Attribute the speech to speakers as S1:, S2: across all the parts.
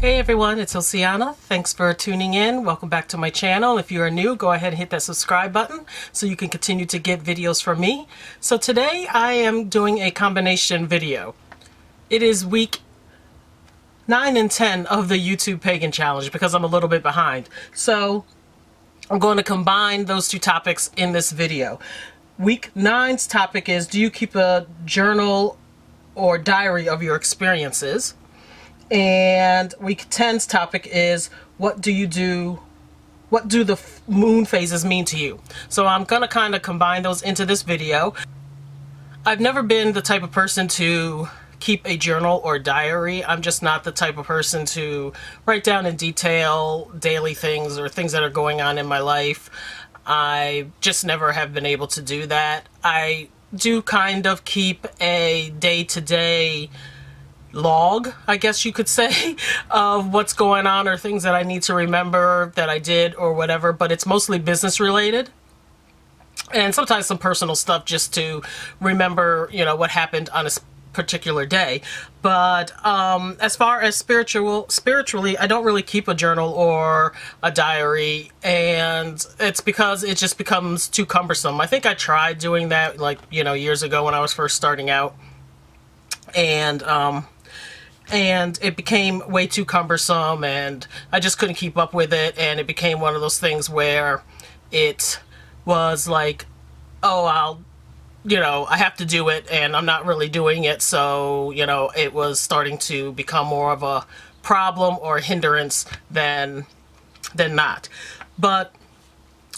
S1: Hey everyone, it's Oseaana. Thanks for tuning in. Welcome back to my channel. If you are new, go ahead and hit that subscribe button so you can continue to get videos from me. So today I am doing a combination video. It is week 9 and 10 of the YouTube Pagan Challenge because I'm a little bit behind. So I'm going to combine those two topics in this video. Week 9's topic is, do you keep a journal or diary of your experiences? And week 10's topic is, what do the moon phases mean to you? So I'm going to kind of combine those into this video. I've never been the type of person to keep a journal or diary. I'm just not the type of person to write down in detail daily things or things that are going on in my life. I just never have been able to do that. I do kind of keep a day-to-day log, I guess you could say, of what's going on or things that I need to remember that I did or whatever, but it's mostly business related. And sometimes some personal stuff just to remember, you know, what happened on a particular day. But as far as spiritually, I don't really keep a journal or a diary, and it's because it just becomes too cumbersome. I think I tried doing that, like, you know, years ago when I was first starting out, and it became way too cumbersome, and I just couldn't keep up with it, and it became one of those things where it was like, oh, I have to do it, and I'm not really doing it, so, you know, it was starting to become more of a problem or hindrance than not. But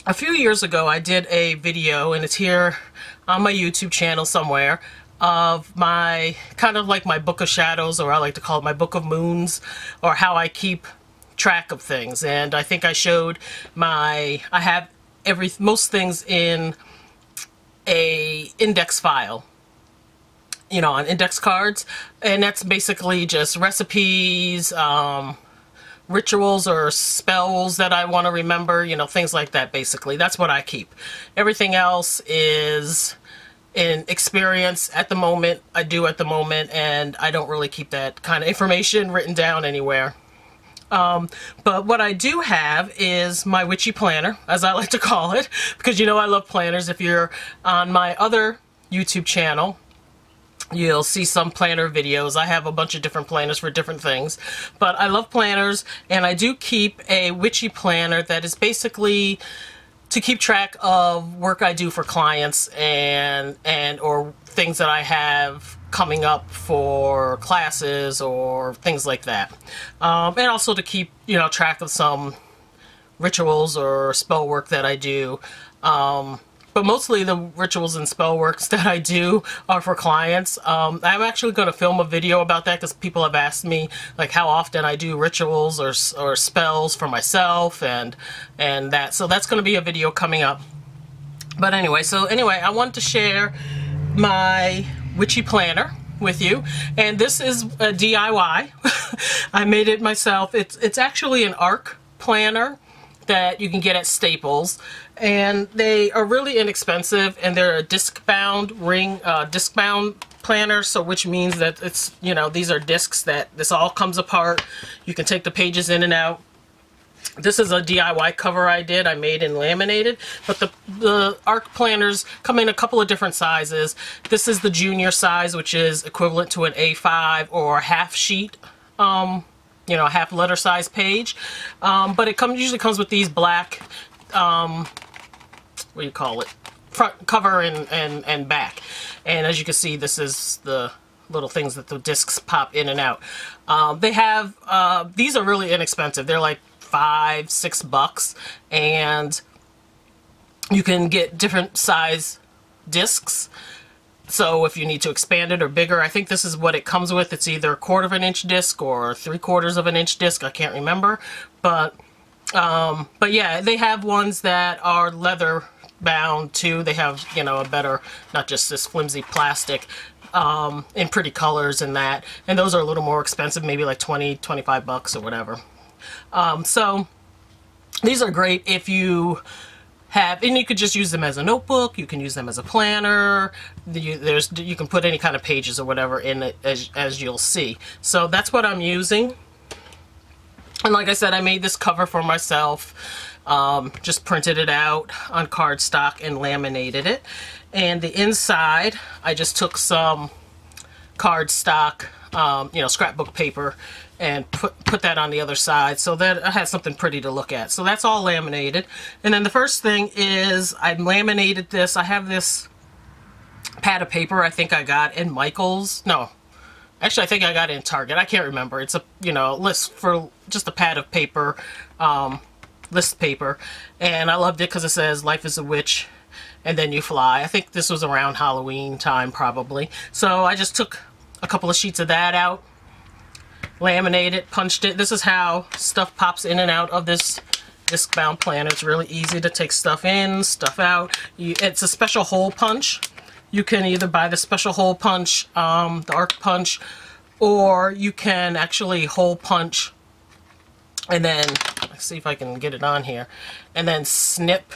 S1: a few years ago, I did a video, and it's here on my YouTube channel somewhere, of my, kind of like my book of shadows, or I like to call it my book of moons, or how I keep track of things. And I think I showed I have most things in a index file, you know, on index cards, and that's basically just recipes, rituals or spells that I want to remember, you know, things like that. Basically, that's what I keep. Everything else is in experience at the moment, and I don't really keep that kind of information written down anywhere. But what I do have is my witchy planner, as I like to call it, because you know I love planners. If you're on my other YouTube channel, you'll see some planner videos. I have a bunch of different planners for different things, but I love planners, and I do keep a witchy planner that is basically to keep track of work I do for clients and or things that I have coming up for classes or things like that. And also to keep, you know, track of some rituals or spell work that I do. But mostly the rituals and spell works that I do are for clients. I'm actually going to film a video about that because people have asked me, like, how often I do rituals or spells for myself and that. So that's going to be a video coming up. But anyway, I wanted to share my witchy planner with you, and this is a DIY. I made it myself. It's actually an ARC planner that you can get at Staples, and they are really inexpensive, and they're a disc-bound planner, so which means that it's, you know, these are discs that this all comes apart. You can take the pages in and out. This is a DIY cover I made and laminated, but the ARC planners come in a couple of different sizes. This is the junior size, which is equivalent to an A5 or a half sheet, you know, a half letter size page. But it usually comes with these black, what do you call it, front cover and back. And as you can see, this is the little things that the discs pop in and out. They have, these are really inexpensive. They're like $5-6, and you can get different size discs. So if you need to expand it or bigger, I think this is what it comes with. It's either 1/4 of an inch disc or 3/4 of an inch disc. I can't remember, but yeah, they have ones that are leather bound too. They have, you know, a better, not just this flimsy plastic, in pretty colors and that. And those are a little more expensive, maybe like $20-25 or whatever. So these are great if you have, and you could just use them as a notebook, you can use them as a planner, you can put any kind of pages or whatever in it, as you'll see. So that's what I'm using. And like I said, I made this cover for myself. Just printed it out on cardstock and laminated it. And the inside, I just took some cardstock, you know, scrapbook paper, and put that on the other side so that I had something pretty to look at. So that's all laminated. And then the first thing is I laminated this. I have this pad of paper I think I got in Michael's. No, actually I think I got it in Target. I can't remember. It's a, you know, list for just a pad of paper, list paper. And I loved it because it says life is a witch and then you fly. I think this was around Halloween time probably. So I just took a couple of sheets of that out, laminated, punched it. This is how stuff pops in and out of this disc bound planner. It's really easy to take stuff in, stuff out. It's a special hole punch. You can either buy the special hole punch, the arc punch, or you can actually hole punch and then, let's see if I can get it on here, and then snip.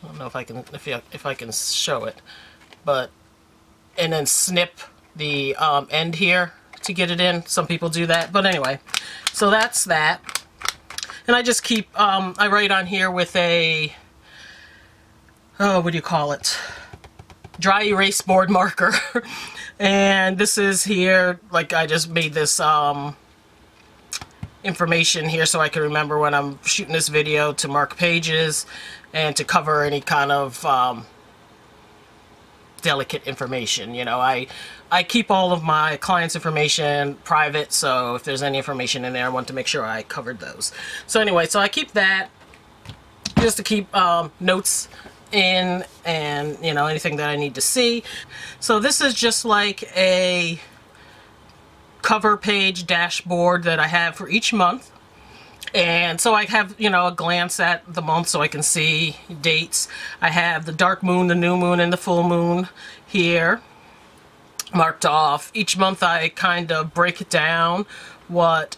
S1: I don't know if I can, if I can show it, but, and then snip the end here to get it in. Some people do that, but anyway, so that's that. And I just keep, I write on here with a, oh, what do you call it? Dry erase board marker. And this is here, like I just made this information here so I can remember when I'm shooting this video to mark pages and to cover any kind of delicate information. You know, I keep all of my clients' information private, so if there's any information in there, I want to make sure I covered those. So anyway, so I keep that just to keep notes in and, you know, anything that I need to see. So this is just like a cover page dashboard that I have for each month. And so I have, you know, a glance at the month so I can see dates. I have the dark moon, the new moon, and the full moon here marked off. Each month I kind of break it down what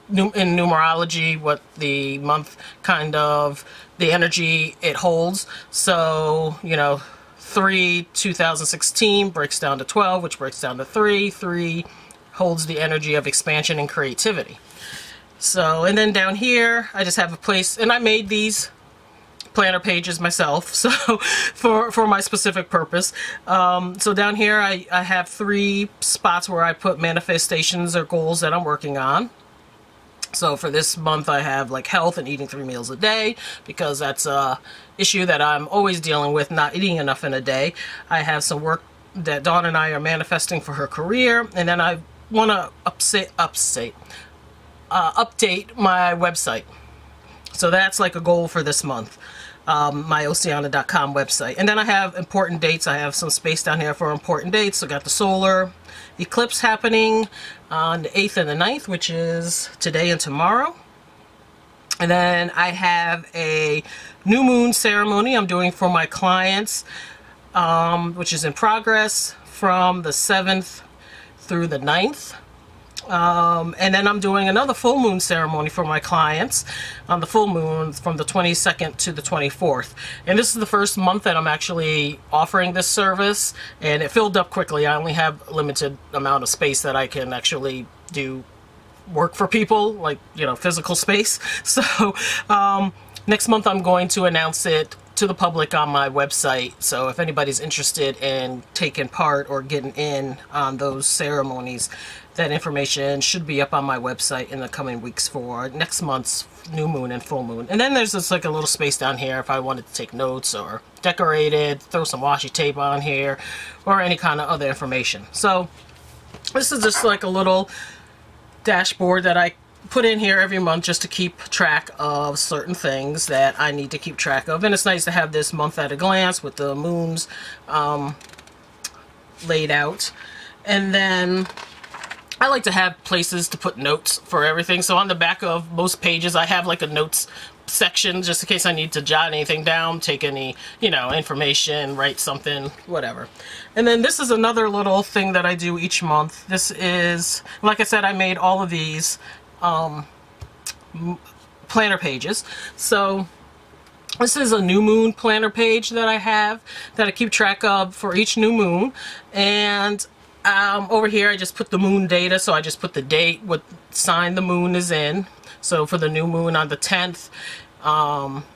S1: in numerology, what the month kind of, the energy it holds. So, you know, 3/2016 breaks down to 12, which breaks down to 3. 3 holds the energy of expansion and creativity. So, and then down here, I just have a place, and I made these planner pages myself, so for my specific purpose. So down here, I have 3 spots where I put manifestations or goals that I'm working on. So for this month, I have like health and eating 3 meals a day, because that's a issue that I'm always dealing with, not eating enough in a day. I have some work that Dawn and I are manifesting for her career, and then I want to update my website. So that's like a goal for this month, my Oseaana.com website. And then I have important dates. I have some space down here for important dates. So I got the solar eclipse happening on the 8th and the 9th, which is today and tomorrow. And then I have a new moon ceremony I'm doing for my clients, which is in progress from the 7th through the 9th. And then I'm doing another full moon ceremony for my clients on the full moon from the 22nd to the 24th. And this is the first month that I'm actually offering this service, and it filled up quickly. I only have a limited amount of space that I can actually do work for people, like, you know, physical space. So next month I'm going to announce it to the public on my website. So if anybody's interested in taking part or getting in on those ceremonies, that information should be up on my website in the coming weeks for next month's new moon and full moon. And then there's just like a little space down here if I wanted to take notes or decorate it, throw some washi tape on here, or any kind of other information. So this is just like a little dashboard that I put in here every month just to keep track of certain things that I need to keep track of. And it's nice to have this month at a glance with the moons laid out. And then I like to have places to put notes for everything. So on the back of most pages, I have like a notes section just in case I need to jot anything down, take any, you know, information, write something, whatever. And then this is another little thing that I do each month. This is, like I said, I made all of these planner pages. So this is a new moon planner page that I have that I keep track of for each new moon. And over here I just put the moon data, so I just put the date, what sign the moon is in. So for the new moon on the 10th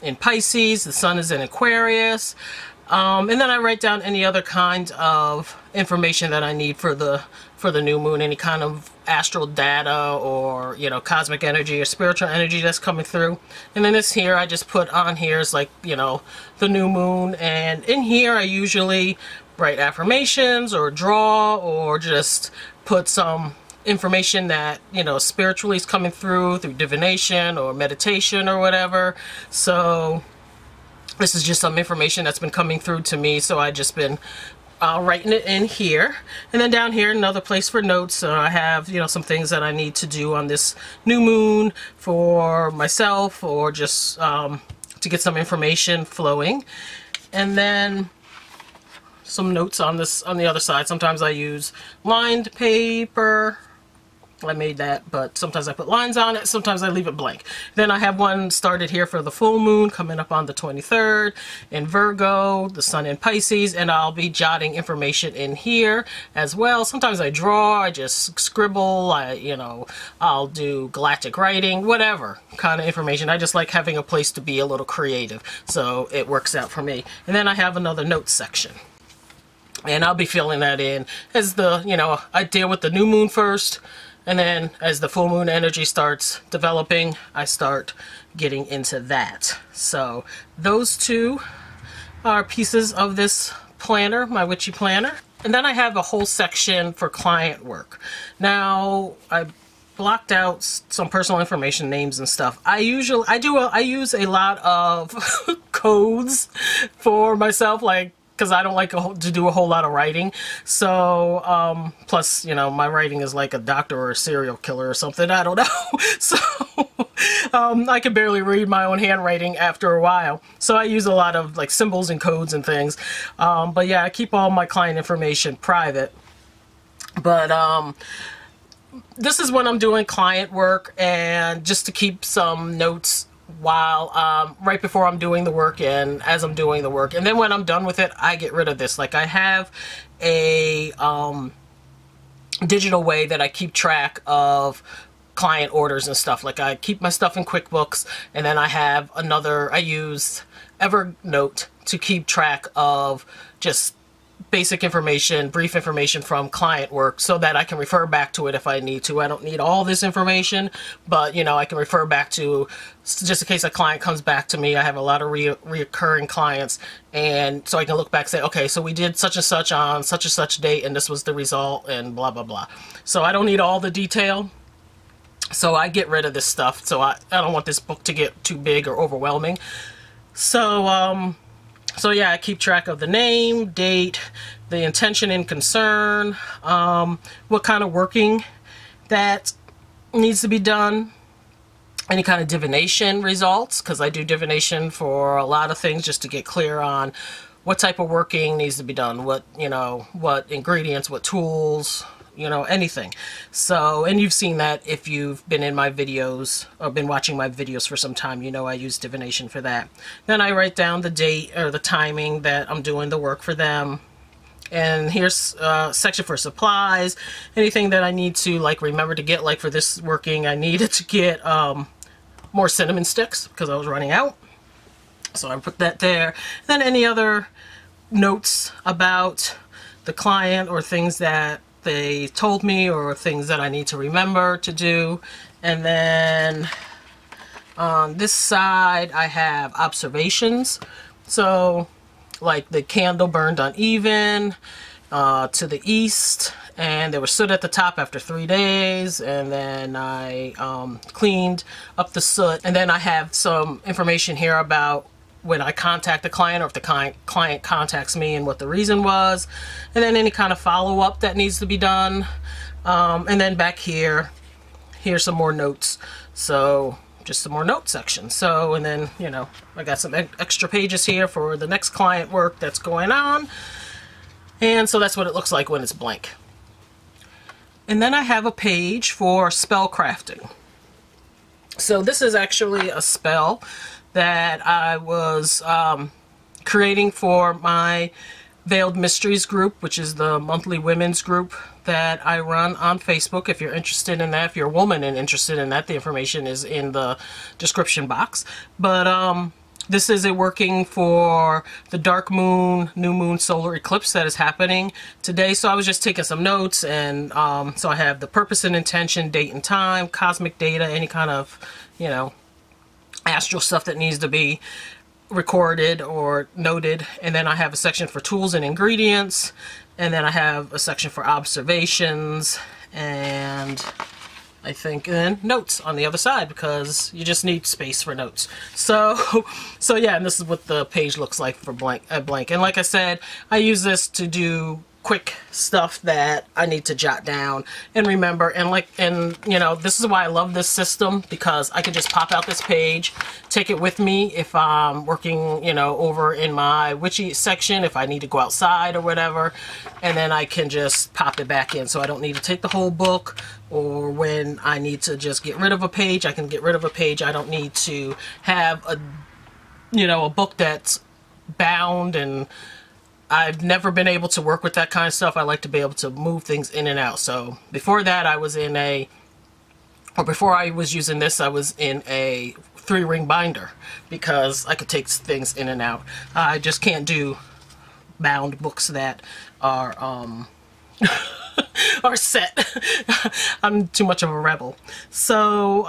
S1: in Pisces, the sun is in Aquarius. And then I write down any other kind of information that I need for the new moon, any kind of astral data or, you know, cosmic energy or spiritual energy that's coming through. And then this here I just put on here is like, you know, the new moon, and in here I usually write affirmations or draw or just put some information that, you know, spiritually is coming through divination or meditation or whatever. So this is just some information that's been coming through to me, so I just been writing it in here. And then down here, another place for notes. I have, you know, some things that I need to do on this new moon for myself, or just to get some information flowing. And then some notes on this, on the other side. Sometimes I use lined paper. I made that, but sometimes I put lines on it, sometimes I leave it blank. Then I have one started here for the full moon coming up on the 23rd in Virgo, the sun in Pisces, and I'll be jotting information in here as well. Sometimes I draw, I just scribble, I'll do galactic writing, whatever kind of information. I just like having a place to be a little creative, so it works out for me. And then I have another notes section, and I'll be filling that in as the, you know, I deal with the new moon first. And then as the full moon energy starts developing, I start getting into that. So those two are pieces of this planner, my Witchy planner. And then I have a whole section for client work. Now, I blocked out some personal information, names and stuff. I use a lot of codes for myself, like, because I don't like to do a whole lot of writing. So, plus, you know, my writing is like a doctor or a serial killer or something. I don't know. So, I can barely read my own handwriting after a while. So I use a lot of like symbols and codes and things. But yeah, I keep all my client information private. But, this is when I'm doing client work, and just to keep some notes while right before I'm doing the work and as I'm doing the work. And then when I'm done with it, I get rid of this. Like, I have a digital way that I keep track of client orders and stuff. Like, I keep my stuff in QuickBooks, and then I have another, I use Evernote to keep track of just basic information, brief information from client work, so that I can refer back to it if I need to. I don't need all this information, but, you know, I can refer back to, just in case a client comes back to me. I have a lot of reoccurring clients, and so I can look back and say, okay, so we did such and such on such and such date, and this was the result, and blah, blah, blah. So I don't need all the detail. So I get rid of this stuff. So I don't want this book to get too big or overwhelming. So, so yeah, I keep track of the name, date, the intention and concern, what kind of working that needs to be done, any kind of divination results, because I do divination for a lot of things, just to get clear on what type of working needs to be done, what, you know, what ingredients, what tools, you know, anything. So, and you've seen that if you've been in my videos or been watching my videos for some time, you know I use divination for that. Then I write down the date or the timing that I'm doing the work for them. And here's a section for supplies, anything that I need to, like, remember to get. Like for this working, I needed to get more cinnamon sticks because I was running out. So I put that there. Then any other notes about the client or things that they told me or things that I need to remember to do. And then on this side I have observations. So like the candle burned uneven to the east, and they were soot at the top after 3 days, and then I cleaned up the soot. And then I have some information here about when I contact the client, or if the client contacts me, and what the reason was, and then any kind of follow-up that needs to be done. And then back here, here's some more notes. So just some more note section. So, and then, you know, I got some extra pages here for the next client work that's going on. And so that's what it looks like when it's blank. And then I have a page for spell crafting. So this is actually a spell that I was creating for my Veiled Mysteries group, which is the monthly women's group that I run on Facebook. If you're interested in that, if you're a woman and interested in that, the information is in the description box. But this is working for the dark moon, new moon solar eclipse that is happening today. So I was just taking some notes, and so I have the purpose and intention, date and time, cosmic data, any kind of, you know, astral stuff that needs to be recorded or noted. And then I have a section for tools and ingredients, and then I have a section for observations, and I think, and then notes on the other side, because you just need space for notes. So yeah, and this is what the page looks like for blank. And like I said, I use this to do quick stuff that I need to jot down and remember. And you know, this is why I love this system, because I can just pop out this page, take it with me if I'm working, you know, over in my witchy section, if I need to go outside or whatever, and then I can just pop it back in. So I don't need to take the whole book, or when I need to just get rid of a page, I can get rid of a page. I don't need to have a, you know, a book that's bound, and I've never been able to work with that kind of stuff. I like to be able to move things in and out. So before that, I was in a, or before I was using this, I was in a 3-ring binder, because I could take things in and out. I just can't do bound books that are are set. I'm too much of a rebel. So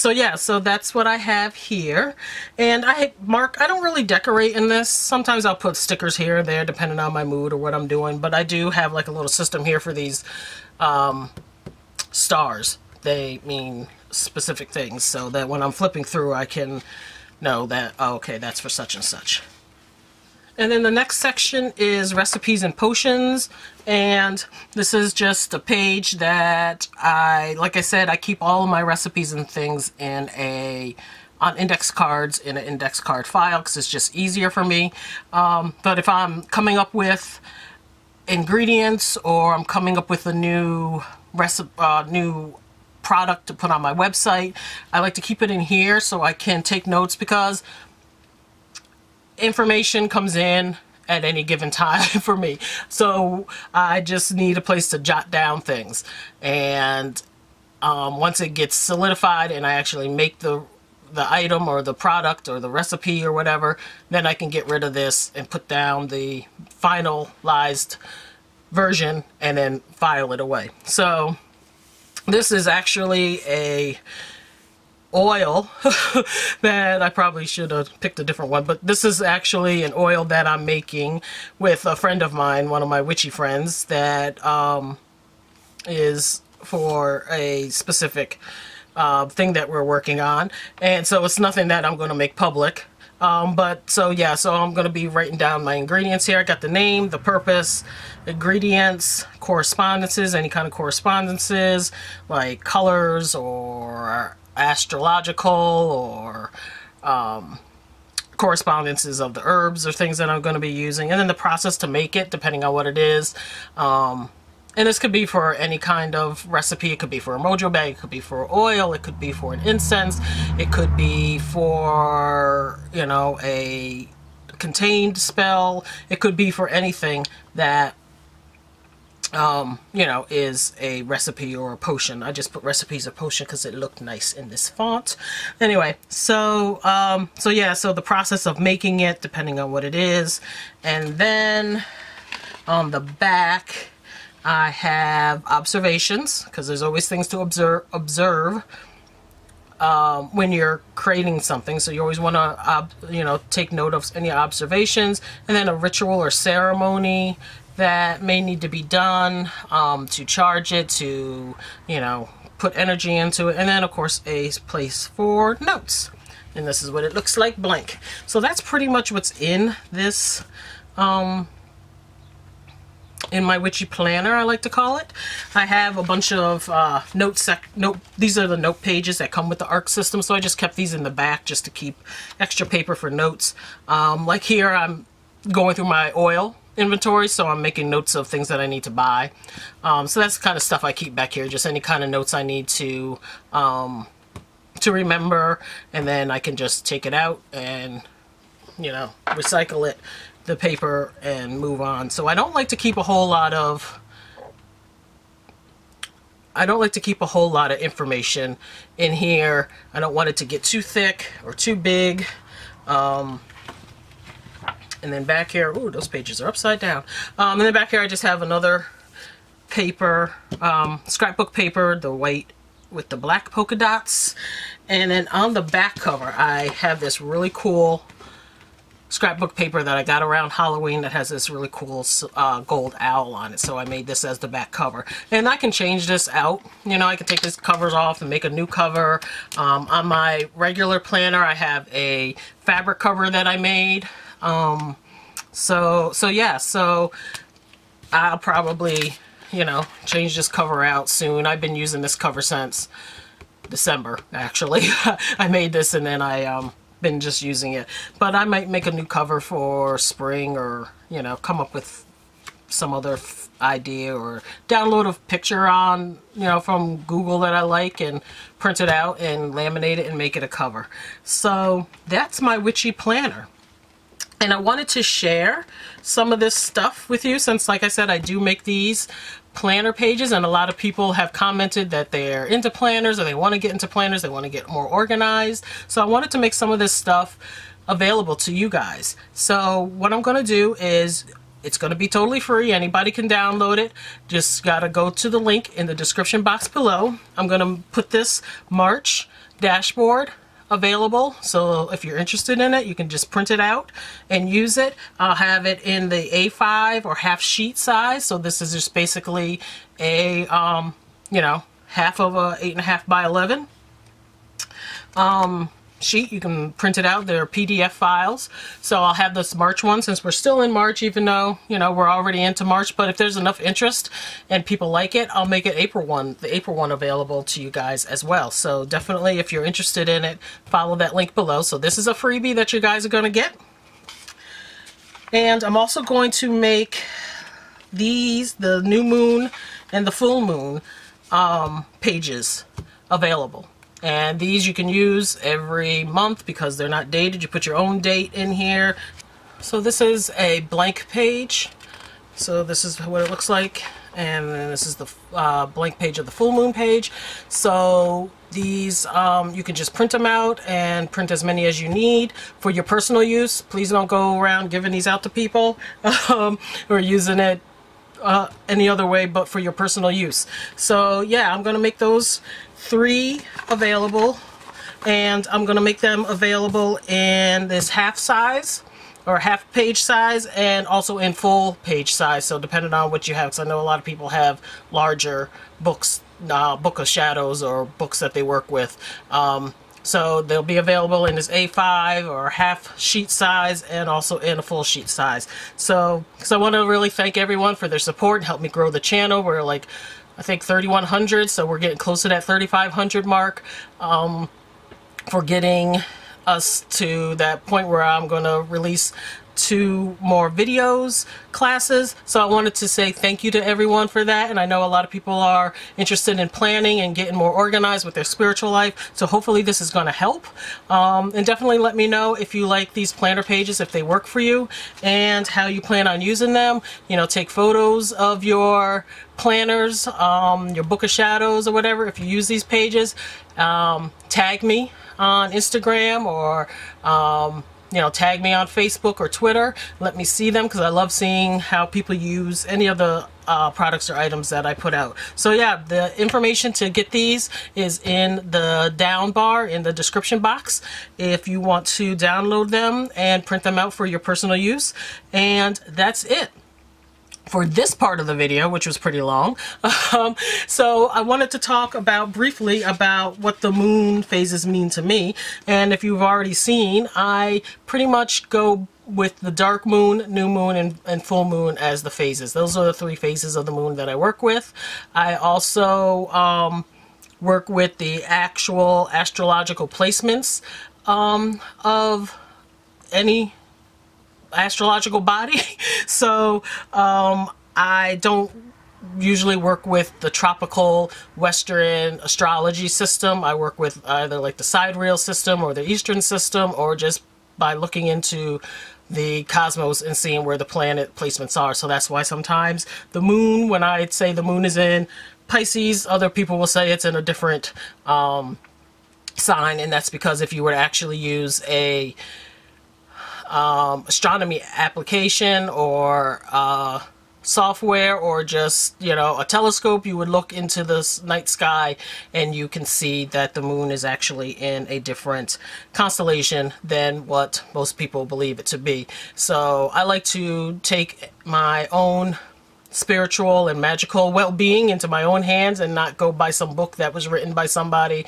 S1: yeah, so that's what I have here. And I don't really decorate in this. Sometimes I'll put stickers here or there depending on my mood or what I'm doing, but I do have like a little system here for these stars. They mean specific things, so that when I'm flipping through, I can know that, oh, okay, that's for such and such. And then the next section is recipes and potions, and this is just a page that like I said, I keep all of my recipes and things in on index cards in an index card file, because it's just easier for me. But if I'm coming up with ingredients, or I'm coming up with a new new product to put on my website, I like to keep it in here so I can take notes, because information comes in at any given time for me. So I just need a place to jot down things. And once it gets solidified and I actually make the item or the product or the recipe or whatever, then I can get rid of this and put down the finalized version and then file it away. So this is actually a oil that I probably should have picked a different one, but this is actually an oil that I'm making with a friend of mine, one of my witchy friends, that is for a specific thing that we're working on, and so it's nothing that I'm going to make public. But so yeah, so I'm going to be writing down my ingredients here. I got the name, the purpose, ingredients, correspondences, any kind of correspondences like colors or astrological, or correspondences of the herbs or things that I'm going to be using, and then the process to make it, depending on what it is. And this could be for any kind of recipe. It could be for a mojo bag, it could be for oil, it could be for an incense, it could be for, you know, a contained spell, it could be for anything that you know, is a recipe or a potion. I just put recipes or potion because it looked nice in this font. Anyway, so yeah, so the process of making it, depending on what it is. And then on the back, I have observations, because there's always things to observe when you're creating something. So you always want to, you know, take note of any observations, and then a ritual or ceremony that may need to be done to charge it, to, you know, put energy into it, and then of course a place for notes. And this is what it looks like blank. So that's pretty much what's in this in my witchy planner, I like to call it. I have a bunch of these are the note pages that come with the ARC system, so I just kept these in the back just to keep extra paper for notes. Like here, I'm going through my oil inventory, so I'm making notes of things that I need to buy. So that's the kind of stuff I keep back here, just any kind of notes I need to remember, and then I can just take it out and, you know, recycle it the paper and move on. So I don't like to keep a whole lot of information in here. I don't want it to get too thick or too big. And then back here, ooh, those pages are upside down. And then back here I just have another paper, scrapbook paper, the white with the black polka dots. And then on the back cover I have this really cool scrapbook paper that I got around Halloween that has this really cool gold owl on it. So I made this as the back cover. And I can change this out. You know, I can take these covers off and make a new cover. On my regular planner I have a fabric cover that I made. So yeah, so I'll probably, you know, change this cover out soon. I've been using this cover since December, actually. I made this and then I been just using it. But I might make a new cover for spring, or, you know, come up with some other idea, or download a picture on, you know, from Google that I like and print it out and laminate it and make it a cover. So that's my Witchy planner. And I wanted to share some of this stuff with you since, like I said, I do make these planner pages, and a lot of people have commented that they're into planners, or they want to get into planners, they want to get more organized. So I wanted to make some of this stuff available to you guys. So what I'm going to do is, it's going to be totally free. Anybody can download it. Just got to go to the link in the description box below. I'm going to put this March dashboard available, so if you're interested in it, you can just print it out and use it. I'll have it in the A5 or half sheet size, so this is just basically a you know, half of a 8.5 by 11 sheet. You can print it out. They're PDF files. So I'll have this March one, since we're still in March, even though, you know, we're already into March. But if there's enough interest and people like it, I'll make it April one, the April one, available to you guys as well. So definitely, if you're interested in it, follow that link below. So this is a freebie that you guys are going to get. And I'm also going to make these, the new moon and the full moon pages, available. And these you can use every month because they're not dated. You put your own date in here. So this is a blank page. So this is what it looks like. And then this is the blank page of the full moon page. So these, you can just print them out and print as many as you need for your personal use. Please don't go around giving these out to people or using it any other way but for your personal use. So yeah, I'm going to make those 3 available, and I'm going to make them available in this half size or half page size, and also in full page size, so depending on what you have, because I know a lot of people have larger books, book of shadows, or books that they work with. So they'll be available in this A5 or half sheet size, and also in a full sheet size. So I want to really thank everyone for their support and help me grow the channel. We're like, I think 3,100, so we're getting close to that 3,500 mark, for getting us to that point where I'm going to release 2 more videos, classes. So I wanted to say thank you to everyone for that, and I know a lot of people are interested in planning and getting more organized with their spiritual life, so hopefully this is going to help. And definitely let me know if you like these planner pages, if they work for you, and how you plan on using them. You know, take photos of your planners, your book of shadows or whatever. If you use these pages, tag me on Instagram, or you know, tag me on Facebook or Twitter. Let me see them, because I love seeing how people use any of the products or items that I put out. So yeah, the information to get these is in the down bar in the description box if you want to download them and print them out for your personal use. And that's it for this part of the video, which was pretty long. So I wanted to talk briefly about what the moon phases mean to me. And if you've already seen, I pretty much go with the dark moon, new moon, and full moon as the phases. Those are the 3 phases of the moon that I work with. I also work with the actual astrological placements of any astrological body. So I don't usually work with the tropical Western astrology system. I work with either like the sidereal system or the Eastern system, or just by looking into the cosmos and seeing where the planet placements are. So that's why sometimes the moon, when I say the moon is in Pisces, other people will say it's in a different sign, and that's because if you were to actually use a astronomy application or software or just, you know, a telescope, you would look into the night sky and you can see that the moon is actually in a different constellation than what most people believe it to be. So I like to take my own spiritual and magical well-being into my own hands and not go by some book that was written by somebody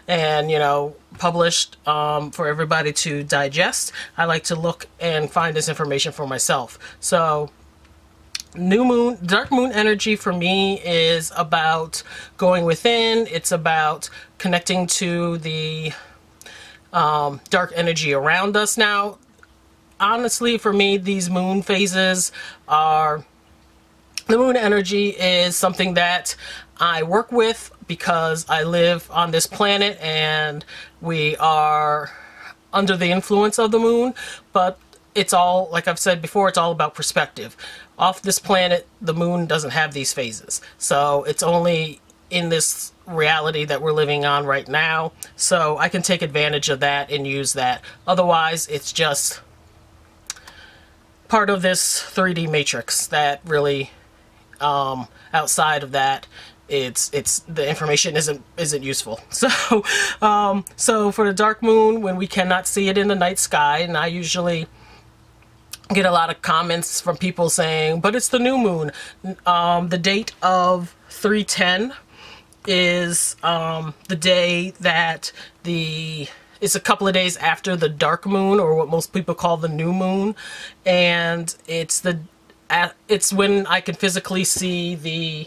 S1: and, you know, published for everybody to digest. I like to look and find this information for myself. So new moon, dark moon energy for me is about going within. It's about connecting to the dark energy around us. Now, honestly, for me, these moon phases are, the moon energy is something that I work with because I live on this planet and we are under the influence of the moon, but it's all, like I've said before, it's all about perspective. Off this planet, the moon doesn't have these phases. So it's only in this reality that we're living on right now. So I can take advantage of that and use that. Otherwise, it's just part of this 3D matrix that really, outside of that, it's the information isn't useful. So so for the dark moon, when we cannot see it in the night sky, and I usually get a lot of comments from people saying, but it's the new moon. The date of 3/10 is the day that it's a couple of days after the dark moon, or what most people call the new moon, and it's when I can physically see the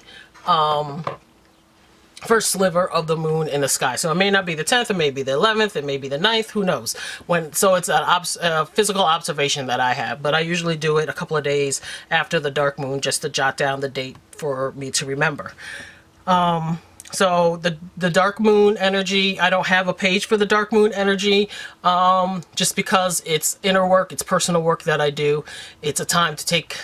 S1: first sliver of the moon in the sky. So it may not be the 10th, it may be the 11th, it may be the 9th, who knows. So it's a physical observation that I have, but I usually do it a couple of days after the dark moon just to jot down the date for me to remember. So the dark moon energy, I don't have a page for the dark moon energy, just because it's inner work, it's personal work that I do. It's a time to take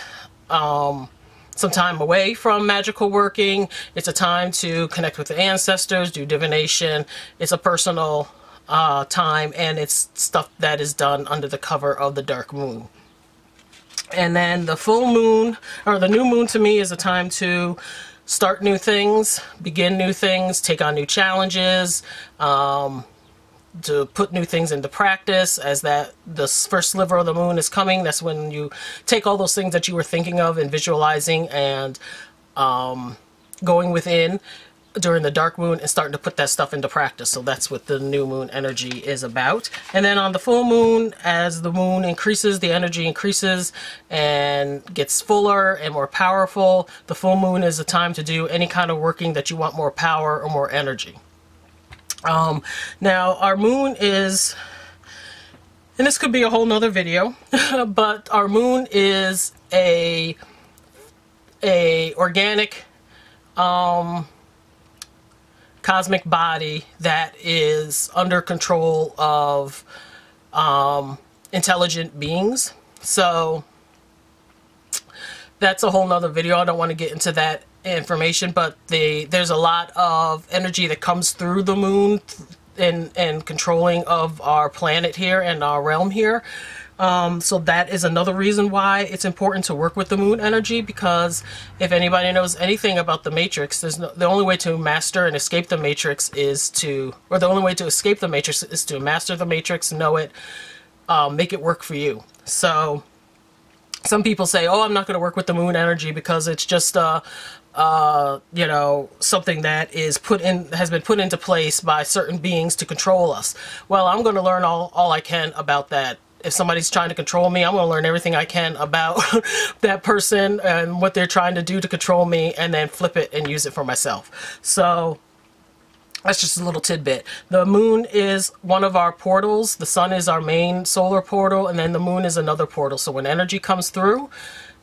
S1: some time away from magical working. It's a time to connect with the ancestors, do divination. It's a personal time, and it's stuff that is done under the cover of the dark moon. And then the full moon, or the new moon, to me is a time to start new things, begin new things, take on new challenges, to put new things into practice. As the first sliver of the moon is coming, that's when you take all those things that you were thinking of and visualizing and going within during the dark moon and starting to put that stuff into practice. So that's what the new moon energy is about. And then on the full moon, as the moon increases, the energy increases and gets fuller and more powerful. The full moon is a time to do any kind of working that you want more power or more energy. Now our moon is, and this could be a whole nother video, but our moon is a organic cosmic body that is under control of intelligent beings. So that's a whole nother video. I don't want to get into that information, but there's a lot of energy that comes through the moon and controlling of our planet here and our realm here. So that is another reason why it's important to work with the moon energy, because if anybody knows anything about the matrix, the only way to master and escape the matrix is to, or the only way to escape the matrix is to master the matrix, know it, make it work for you. So some people say, oh, I'm not going to work with the moon energy because it's just you know, something that is has been put into place by certain beings to control us. Well, I'm going to learn all I can about that. If somebody's trying to control me, I'm going to learn everything I can about that person and what they're trying to do to control me, and then flip it and use it for myself. So that's just a little tidbit. The moon is one of our portals. The sun is our main solar portal, and then the moon is another portal. So when energy comes through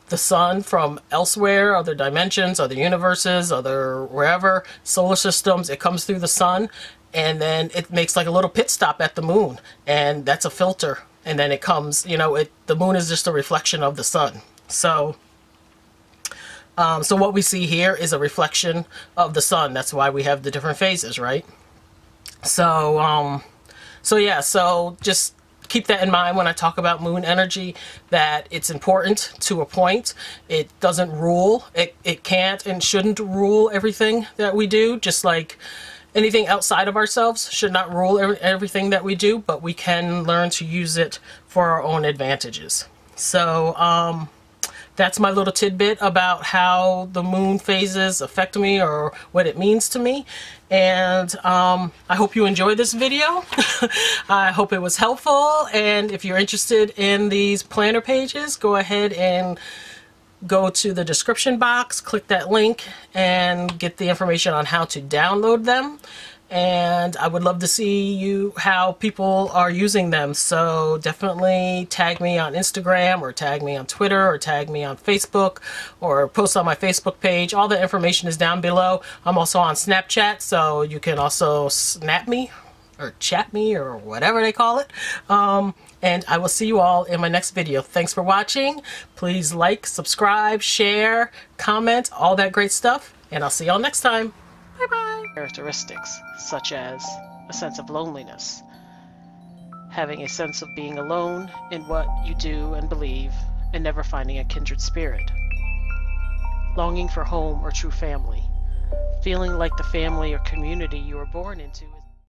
S1: the sun from elsewhere, other dimensions, other universes, other wherever, solar systems, it comes through the sun, and then it makes like a little pit stop at the moon, and that's a filter and then it comes, you know, the moon is just a reflection of the sun. So so what we see here is a reflection of the sun. That's why we have the different phases, right? So so yeah, so just keep that in mind when I talk about moon energy, that it's important to a point. It doesn't rule. It can't and shouldn't rule everything that we do, just like anything outside of ourselves should not rule everything that we do, but we can learn to use it for our own advantages. So that's my little tidbit about how the moon phases affect me, or what it means to me. And I hope you enjoyed this video. I hope it was helpful. And if you're interested in these planner pages, go ahead and go to the description box, click that link, and get the information on how to download them. And I would love to see how people are using them. So definitely tag me on Instagram, or tag me on Twitter, or tag me on Facebook, or post on my Facebook page. All the information is down below. I'm also on Snapchat, so you can also snap me or chat me or whatever they call it. And I will see you all in my next video. Thanks for watching. Please like, subscribe, share, comment, all that great stuff. And I'll see y'all next time. Bye-bye. Characteristics such as a sense of loneliness, having a sense of being alone in what you do and believe, and never finding a kindred spirit, longing for home or true family, feeling like the family or community you were born into